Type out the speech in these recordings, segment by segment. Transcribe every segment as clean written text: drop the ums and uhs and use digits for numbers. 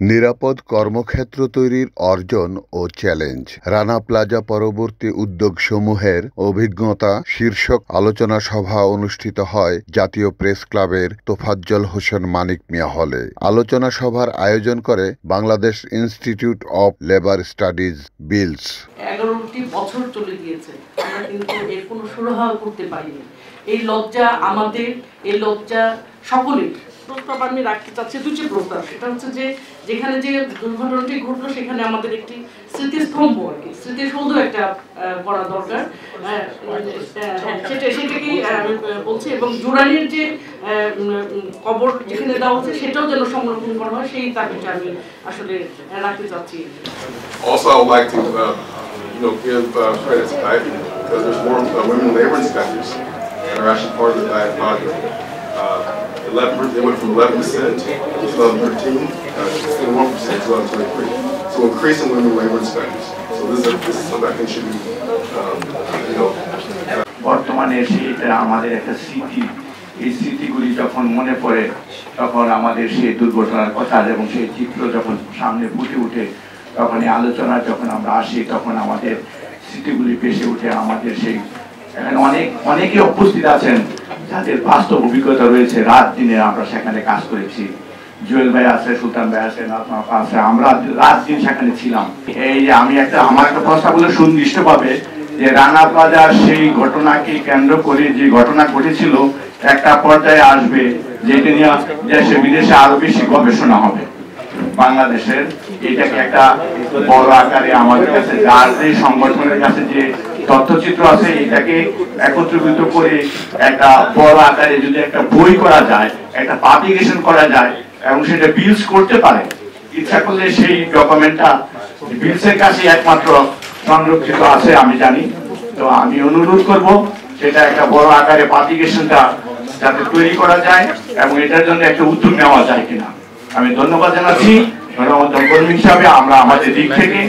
নিরাপদ কর্মক্ষেত্র তৈরির অর্জন ও চ্যালেঞ্জ, রানা প্লাজা পরবর্তী উদ্যোগসমূহের অভিজ্ঞতা শীর্ষক আলোচনা সভা অনুষ্ঠিত হয় জাতীয় প্রেস ক্লাবের তোফাজ্জল হোসেন মানিক মিয়া হলে। আলোচনা সভার আয়োজন করে Bangladesh institute of labour studies BILS. 11টি বছর চলে গিয়েছে, আমরা কিন্তু এর কোনো সুরাহা করতে পারিনি। এই লজ্জা আমাদের, এই লজ্জা সকলের। প্রস্তাব আমি রাখতে চাচ্ছি, দুটি প্রস্তাব। সেটা হচ্ছে যে যেখানে যে দুর্ঘটনাটি ঘটলো সেখানে আমাদের একটি স্মৃতিস্তম্ভ, আর কি স্মৃতিসৌধ একটা করা দরকার, সেটাকেই বলছি। এবং জুরানির যে কবর যেখানে দেওয়া হচ্ছে সেটাও যেন সংরক্ষণ করা হয়, সেই দাবিটা আমি আসলে রাখতে চাচ্ছি। Also, I would like to give credit to Ivy because there's more women labor inspectors that are actually part of the Diet project. They went from 11% in 2013 to 21% in 2023. So increasing women labor inspectors. So this is something I think should be, বর্তমানে সেটা আমাদের একটা স্মৃতি। এই স্মৃতিগুলি যখন মনে পড়ে তখন আমাদের সেই দুর্ঘটনার কথা এবং সেই চিত্র যখন সামনে ফুটে উঠে, তখন এই আলোচনা যখন আমরা আসি তখন আমাদের স্মৃতিগুলি ভেসে উঠে। আমাদের সেই এখানে অনেকে উপস্থিত আছেন যাদের বাস্তব অভিজ্ঞতা রয়েছে, রাত দিনে আমরা সেখানে কাজ করেছি। জুয়েল ভাই আছে, সুলতান ভাই আছে, আছে, আমরা রাত দিন সেখানে ছিলাম। এই যে আমার একটা প্রস্তাব হলো সুনির্দিষ্টভাবে যে রানা প্লাজার সেই ঘটনাকে কেন্দ্র করে যে ঘটনা ঘটেছিল একটা পর্যায়ে আসবে, যেটা নিয়ে দেশে বিদেশে আরো বেশি গবেষণা হবে। বাংলাদেশের এটাকে একটা বড় আকারে আমাদের কাছে যার যে সংগঠনের কাছে যে তথ্যচিত্র আছে এটাকে একত্রিত করে একটা বড় আকারে যদি একটা বই করা যায়, একটা পাবলিকেশন করা যায় এবং সেটা বিলস করতে পারে, ইচ্ছা করলে সেই ডকুমেন্টটা বিলসের কাছে একমাত্র সংরক্ষিত আছে আমি জানি। তো আমি অনুরোধ করব সেটা একটা বড় আকারে পাবলিকেশনটা যাতে তৈরি করা যায় এবং এটার জন্য একটা উদ্যোগ নেওয়া যায় কিনা। আমি ধন্যবাদ জানাচ্ছি। গণমাধ্যম কর্মী হিসাবে আমরা আমাদের দিক থেকে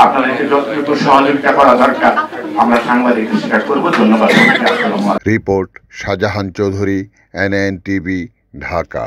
আপনাদেরকে যতটুকু সহযোগিতা করা দরকার আমরা সাংবাদিকদের সেটা করবো। ধন্যবাদ। Report Shahjahan Chowdhury, NNTV, Dhaka.